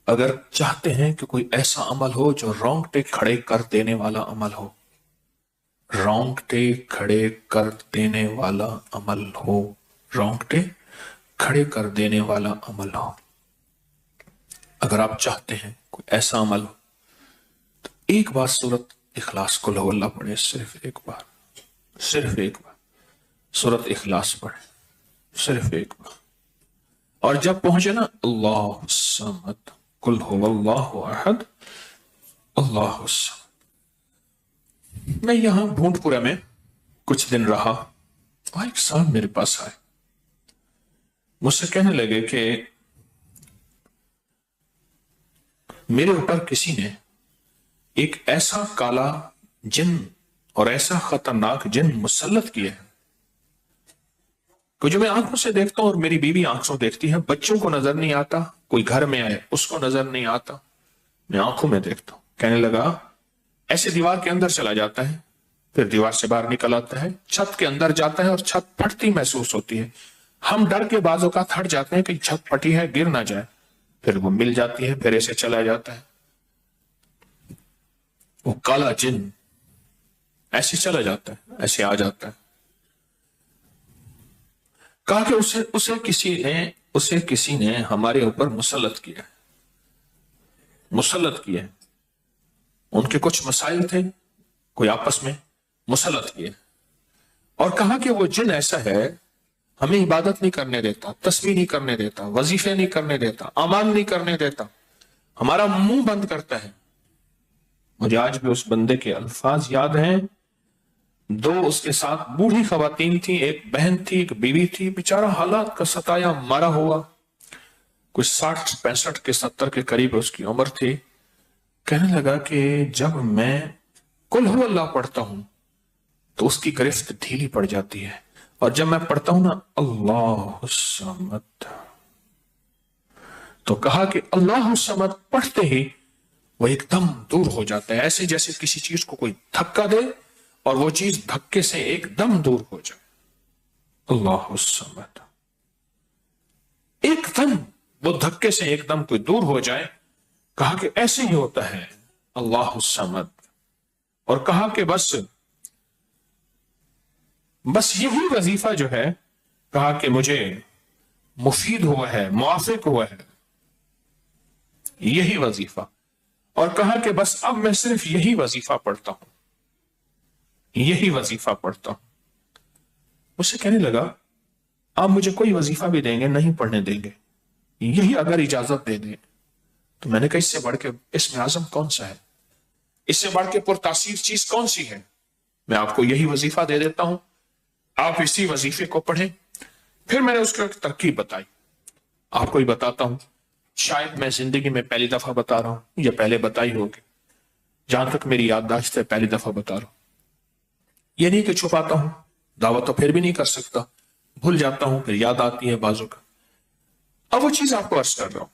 اگر چاہتے ہیں کہ کوئی ایسا عمل ہو جو رونگٹے کھڑے کر دینے والا عمل ہو، رونگٹے کھڑے کر دینے والا عمل ہو، رونگٹے کھڑے کر دینے والا عمل ہو، اگر آپ چاہتے ہیں کوئی ایسا عمل ہو تو ایک بار سورت اخلاص قل هو اللہ پڑھے، صرف ایک بار، صرف ایک بار سورت اخلاص پڑھے، صرف ایک بار. اور جب پہنچے نا اللہ الصمد قل هو اللہ احد اللہ الصمد. میں یہاں بھونٹ پورے میں کچھ دن رہا اور ایک صاحب میرے پاس آئے، مجھ سے کہنے لگے کہ میرے اوپر کسی نے ایک ایسا کالا جن اور ایسا خطرناک جن مسلط کیا ہے کہ جو میں آنکھوں سے دیکھتا ہوں اور میری بیوی آنکھوں دیکھتی ہے، بچوں کو نظر نہیں آتا، کوئی گھر میں آئے اس کو نظر نہیں آتا، میں آنکھوں میں دیکھتا ہوں. کہنے لگا ایسے دیوار کے اندر چلا جاتا ہے، پھر دیوار سے باہر نکل آتا ہے، چھت کے اندر جاتا ہے اور چھت پھٹتی محسوس ہوتی ہے. ہم ڈر کے بعض اوقات ہٹ جاتے ہیں کہ چھت پھٹی ہے گر نہ جائے، پھر وہ مل جاتی ہے، پھر ایسے چلا جاتا ہے. وہ کالا جن ایسے چلا جاتا ہے، ایسے آ جاتا ہے. کہا کہ اسے کسی نے ہمارے اوپر مسلط کیا ہے، مسلط کیا ہے. ان کے کچھ مسائل تھے، کوئی آپس میں مسلط کیے، اور کہا کہ وہ جن ایسا ہے ہمیں عبادت نہیں کرنے دیتا، تسبیح نہیں کرنے دیتا، وظیفے نہیں کرنے دیتا، اعمال نہیں کرنے دیتا، ہمارا منہ بند کرتا ہے. مجھے آج بھی اس بندے کے الفاظ یاد ہیں. دو اس کے ساتھ بوڑھی خواتین تھی، ایک بہن تھی، ایک بیوی تھی، بیچارہ حالات کا ستایا مارا ہوا، کچھ 60 65 کے 70 کے قریب اس کی عمر تھی. کہنے لگا کہ جب میں قل هو اللہ پڑھتا ہوں تو اس کی گرفت ڈھیلی پڑ جاتی ہے، اور جب میں پڑھتا ہوں نا اللہ الصمد، تو کہا کہ اللہ الصمد پڑھتے ہی وہ ایک دم دور ہو جاتا ہے، ایسے جیسے کسی چیز کو کوئی دھکا دے اور وہ چیز دھکے سے ایک دم دور ہو جائے. اللہ الصمد، ایک دم وہ دھکے سے ایک دم کوئی دور ہو جائے. کہا کہ ایسے ہی ہوتا ہے اللہ الصمد، اور کہا کہ بس یہی وظیفہ جو ہے، کہا کہ مجھے مفید ہوا ہے، موافق ہوا ہے یہی وظیفہ. اور کہا کہ بس اب میں صرف یہی وظیفہ پڑھتا ہوں، یہی وظیفہ پڑھتا ہوں. مجھ سے کہنے لگا آپ مجھے کوئی وظیفہ بھی دیں گے نہیں پڑھنے دیں گے، یہی اگر اجازت دے دیں. تو میں نے کہا اس سے بڑھ کے اسم اعظم کون سا ہے، اس سے بڑھ کے پرتاثیر چیز کون سی ہے. میں آپ کو یہی وظیفہ دے دیتا ہوں، آپ اسی وظیفے کو پڑھیں. پھر میں نے اس کو ایک ترکیب بتائی، آپ کو ہی بتاتا ہوں، شاید میں زندگی میں پہلی دفعہ بتا رہا ہوں یا پہلے بتائی ہوگی، جہاں تک میری یادداشت ہے پہلی دفعہ بتا رہا ہوں. یہ نہیں کہ چھپاتا ہوں، دعویٰ تو پھر بھی نہیں کر سکتا، بھول جاتا ہوں پھر یاد آتی ہے بازو کا. اب وہ چیز آپ کو عرض کر رہا ہوں.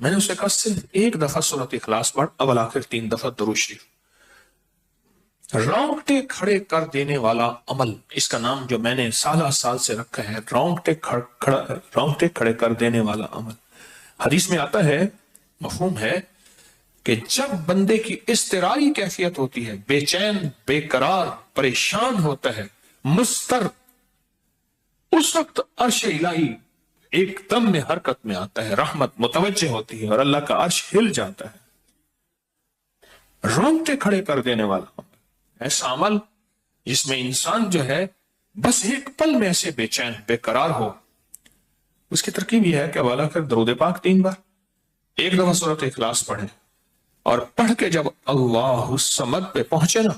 میں نے اسے کہا صرف ایک دفعہ سورۃ اخلاص پڑھ، اول آخر 3 دفعہ درود شریف. رونگٹے کھڑے کر دینے والا عمل، اس کا نام جو میں نے سال سے رکھا ہے، رونگٹے کھڑے کر دینے والا عمل. حدیث میں آتا ہے، مفہوم ہے کہ جب بندے کی اضطراری کیفیت ہوتی ہے، بے چین، بے قرار، پریشان ہوتا ہے، مضطر، اس وقت عرش الہی ایک دم میں حرکت میں آتا ہے، رحمت متوجہ ہوتی ہے اور اللہ کا عرش ہل جاتا ہے. رونگٹے کھڑے کر دینے والا عمل، ایسا عمل جس میں انسان جو ہے بس ایک پل میں ایسے بے چین، بے قرار ہو. اس کی ترکیب یہ ہے کہ والا کر درود پاک 3 بار، ایک دفعہ سورۃ اخلاص پڑھیں، اور پڑھ کے جب اللہ الصمد پہ پہنچے نا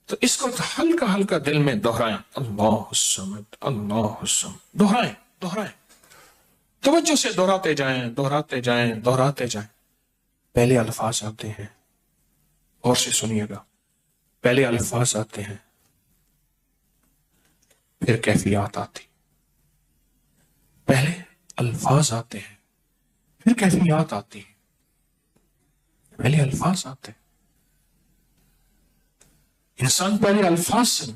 تو اس کو ہلکا ہلکا دل میں دہرائیں، اللہ الصمد، اللہ الصمد، دہرائیں، توجہ سے دہراتے جائیں، دہراتے جائیں، دہراتے جائیں. پہلے الفاظ آتے ہیں، اور سے سنیے گا، پہلے الفاظ آتے ہیں، پھر کیفیات آتی. پہلے الفاظ آتے ہیں، پھر کیفیات آتی ہیں. پہلے الفاظ آتے ہیں، انسان پہلے الفاظ سے،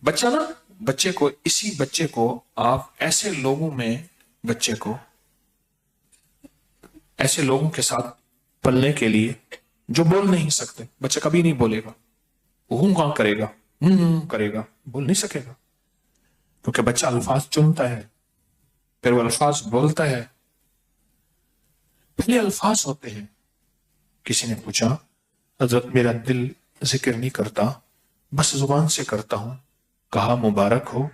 بچے کو آپ ایسے لوگوں میں، بچے کو ایسے لوگوں کے ساتھ پلنے کے لیے جو بول نہیں سکتے. بچہ کبھی نہیں بولے گا, وہ کہاں کرے گا, کرے گا, بول نہیں سکے گا, کیونکہ بچہ الفاظ چنتا ہے, پھر وہ الفاظ بولتا ہے. پہلے الفاظ ہوتے ہیں. کسی نے پوچھا, حضرت میرا دل ذکر نہیں کرتا, بس زبان سے کرتا ہوں. کہا مبارک ہو,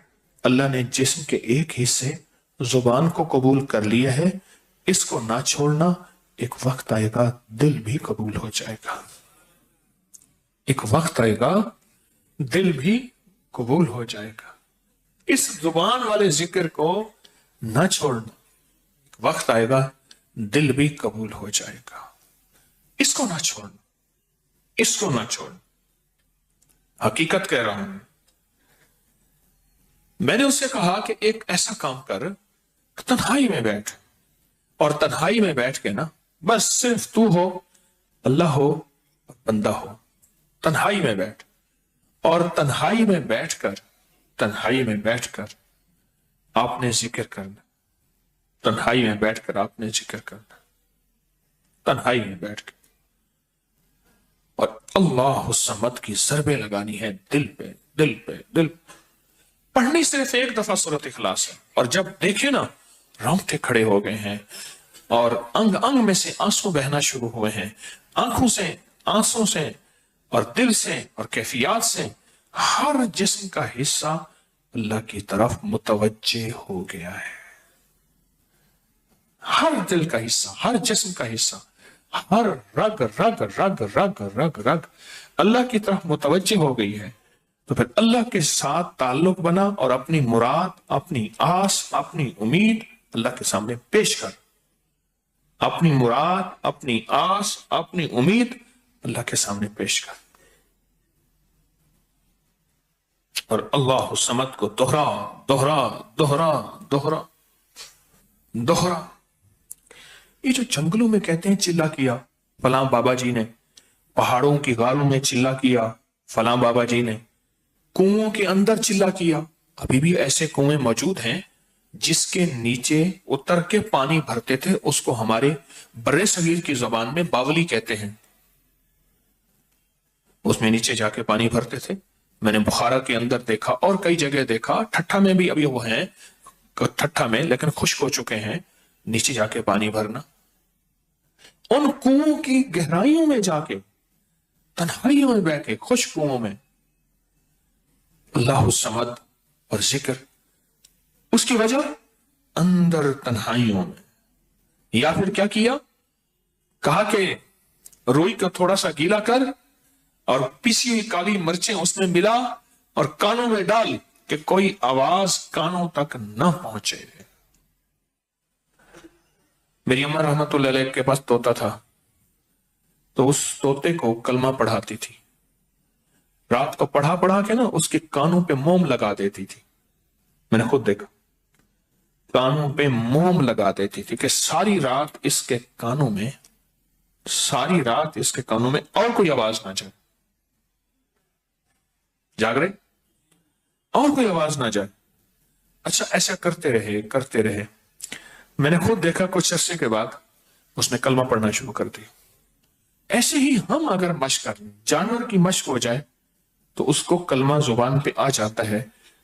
اللہ نے جسم کے ایک حصے زبان کو قبول کر لیا ہے, اس کو نہ چھوڑنا, ایک وقت آئے گا دل بھی قبول ہو جائے گا. ایک وقت آئے گا دل بھی قبول ہو جائے گا. اس زبان والے ذکر کو نہ چھوڑنا, ایک وقت آئے گا دل بھی قبول ہو جائے گا. اس کو نہ چھوڑنا, اس کو نہ چھوڑنا. حقیقت کہہ رہا ہوں. میں نے اس سے کہا کہ ایک ایسا کام کر, تنہائی میں بیٹھ, اور تنہائی میں بیٹھ کے نا بس صرف تو ہو, اللہ ہو اور بندہ ہو. تنہائی میں بیٹھ, اور تنہائی میں بیٹھ کر, تنہائی میں بیٹھ کر آپ نے ذکر کرنا. تنہائی میں بیٹھ کر آپ نے ذکر کرنا, تنہائی میں بیٹھ کر, اور اللہ الصمد کی ضربیں لگانی ہے دل پہ, دل پہ, دل پہ. پڑھنی صرف ایک دفعہ سورۃ اخلاص ہے, اور جب دیکھیں نا رونگٹے کھڑے ہو گئے ہیں, اور انگ انگ میں سے آنسو بہنا شروع ہوئے ہیں, آنکھوں سے, آنسوں سے, اور دل سے, اور کیفیات سے, ہر جسم کا حصہ اللہ کی طرف متوجہ ہو گیا ہے. ہر دل کا حصہ, ہر جسم کا حصہ, ہر رگ رگ رگ رگ رگ رگ اللہ کی طرف متوجہ ہو گئی ہے. تو پھر اللہ کے ساتھ تعلق بنا, اور اپنی مراد, اپنی آس, اپنی امید اللہ کے سامنے پیش کر. اپنی مراد, اپنی آس, اپنی امید اللہ کے سامنے پیش کر, اور اللہ الصمد کو دوہرا دوہرا دوہرا دوہرا دوہرا. یہ جو جنگلوں میں کہتے ہیں چلا کیا فلاں بابا جی نے, پہاڑوں کی غاروں میں چلا کیا فلاں بابا جی نے, کنووں کے اندر چلا کیا, ابھی بھی ایسے کنویں موجود ہیں جس کے نیچے اتر کے پانی بھرتے تھے. اس کو ہمارے برے صغیر کی زبان میں باولی کہتے ہیں. اس میں نیچے جا کے پانی بھرتے تھے. میں نے بخارا کے اندر دیکھا, اور کئی جگہ دیکھا, ٹھٹھا میں بھی ابھی وہ ہیں, ٹھٹھا میں لیکن خشک ہو چکے ہیں, نیچے جا کے پانی بھرنا. ان کنووں کی گہرائیوں میں جا کے, تنہائیوں میں بیٹھ کے, خشک کنووں میں اللہ الصمد اور ذکر. اس کی وجہ اندر تنہائیوں میں. یا پھر کیا کیا, کہا کہ روئی کا تھوڑا سا گیلا کر, اور پیسی ہوئی کالی مرچیں اس میں ملا, اور کانوں میں ڈال کہ کوئی آواز کانوں تک نہ پہنچے. میری اماں رحمت اللہ علیہ کے پاس طوطا تھا, تو اس طوطے کو کلمہ پڑھاتی تھی. رات کو پڑھا پڑھا کے نا اس کے کانوں پہ موم لگا دیتی تھی. میں نے خود دیکھا, کانوں پہ موم لگا دیتی تھی کہ ساری رات اس کے کانوں میں, ساری رات اس کے کانوں میں اور کوئی آواز نہ جائے. جاگ رہے, اور کوئی آواز نہ جائے. اچھا ایسا کرتے رہے کرتے رہے. میں نے خود دیکھا کچھ عرصے کے بعد اس نے کلمہ پڑھنا شروع کر دی. ایسے ہی ہم اگر مشق کریں, جانور کی مشق ہو جائے تو اس کو کلمہ زبان پہ آ جاتا ہے.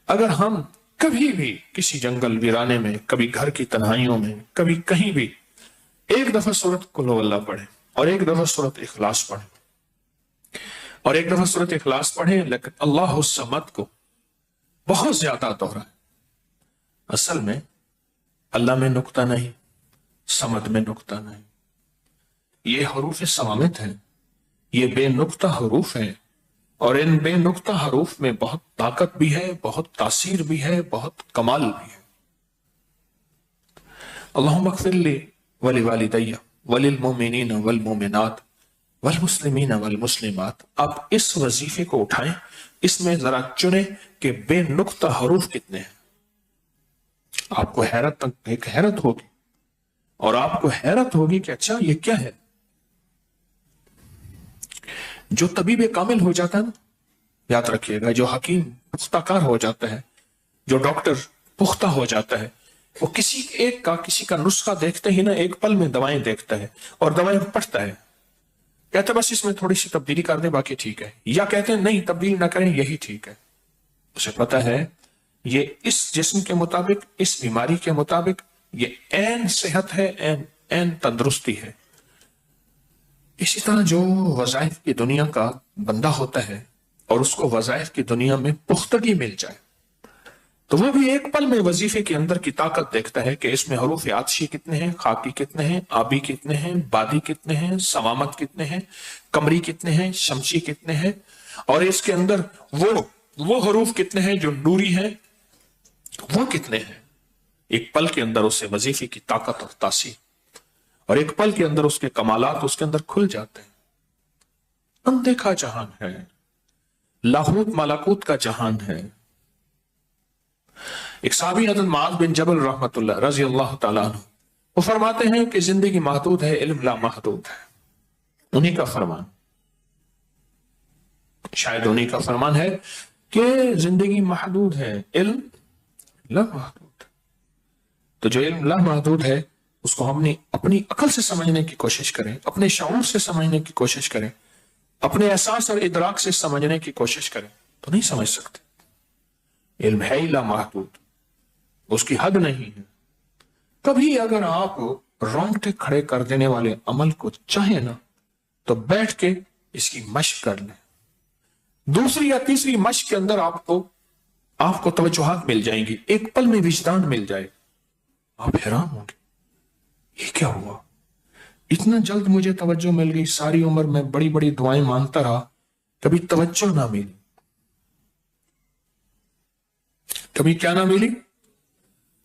اگر ہم کبھی بھی کسی جنگل ویرانے میں, کبھی گھر کی تنہائیوں میں, کبھی کہیں بھی ایک دفعہ سورۃ قل ہو اللہ پڑھیں, اور ایک دفعہ سورۃ اخلاص پڑھیں, اور ایک دفعہ سورۃ اخلاص پڑھیں, لیکن اللہ الصمد کو بہت زیادہ دوہرائیں. اصل میں اللہ میں نقطہ نہیں, صمد میں نقطہ نہیں. یہ حروف صوامت ہیں, یہ بے نقطہ حروف ہیں, اور ان بے نقطہ حروف میں بہت طاقت بھی ہے, بہت تاثیر بھی ہے, بہت کمال بھی ہے. اللہم اغفر لی ولوالدی وللمؤمنین والمؤمنات والمسلمین والمسلمات. آپ اس وظیفے کو اٹھائیں, اس میں ذرا چنیں کہ بے نقطہ حروف کتنے ہیں. آپ کو ایک حیرت ہوگی, اور آپ کو حیرت ہوگی کہ اچھا یہ کیا ہے. جو طبیب کامل ہو جاتا ہے نا, یاد رکھیے گا, جو حکیم پختہ کار ہو جاتا ہے, جو ڈاکٹر پختہ ہو جاتا ہے, وہ کسی ایک کا کسی کا نسخہ دیکھتے ہی نا ایک پل میں دوائیں دیکھتا ہے اور دوائیں پڑھتا ہے، کہتے بس اس میں تھوڑی سی تبدیلی کر دیں باقی ٹھیک ہے، یا کہتے ہیں نہیں تبدیل نہ کریں یہی ٹھیک ہے۔ اسے پتا ہے یہ اس جسم کے مطابق، اس بیماری کے مطابق یہ عین صحت ہے، عین تندرستی ہے۔ اسی طرح جو وظائف کی دنیا کا بندہ ہوتا ہے اور اس کو وظائف کی دنیا میں پختگی مل جائے تو وہ بھی ایک پل میں وظیفے کے اندر کی طاقت دیکھتا ہے کہ اس میں حروف عطشی کتنے ہیں، خاکی کتنے ہیں، آبی کتنے ہیں، بادی کتنے ہیں، سوامت کتنے ہیں، قمری کتنے ہیں، شمسی کتنے ہیں، اور اس کے اندر وہ حروف کتنے ہیں جو نوری ہیں، وہ کتنے ہیں۔ ایک پل کے اندر اسے وظیفے کی طاقت اور تاثیر، اور ایک پل کے اندر اس کے کمالات اس کے اندر کھل جاتے ہیں۔ اندیکھا جہان ہے، لاہوت مالاکوت کا جہان ہے۔ ایک صحابی حضرت معاذ بن جبل رحمت اللہ رضی اللہ تعالیٰ عنہ، وہ فرماتے ہیں کہ زندگی محدود ہے، علم لا محدود ہے۔ انہی کا فرمان، شاید انہی کا فرمان ہے کہ زندگی محدود ہے، علم لا محدود۔ تو جو علم لا محدود ہے اس کو ہم نے اپنی عقل سے سمجھنے کی کوشش کریں، اپنے شعور سے سمجھنے کی کوشش کریں، اپنے احساس اور ادراک سے سمجھنے کی کوشش کریں تو نہیں سمجھ سکتے۔ علم ہے ہی لا محدود، اس کی حد نہیں ہے۔ کبھی اگر آپ رونگٹے کھڑے کر دینے والے عمل کو چاہیں نا تو بیٹھ کے اس کی مشق کر لیں، دوسری یا تیسری مشق کے اندر آپ کو توجہات مل جائیں گی، ایک پل میں وجدان مل جائے، آپ حیران ہوں گے یہ کیا ہوا، اتنا جلد مجھے توجہ مل گئی، ساری عمر میں بڑی بڑی دعائیں مانگتا رہا، کبھی توجہ نہ ملی، کبھی کیا نہ ملی،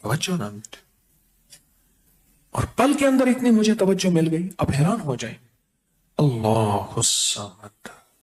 توجہ نہ ملی، اور پل کے اندر اتنی مجھے توجہ مل گئی، اب حیران ہو جائیں۔ اللہ الصمد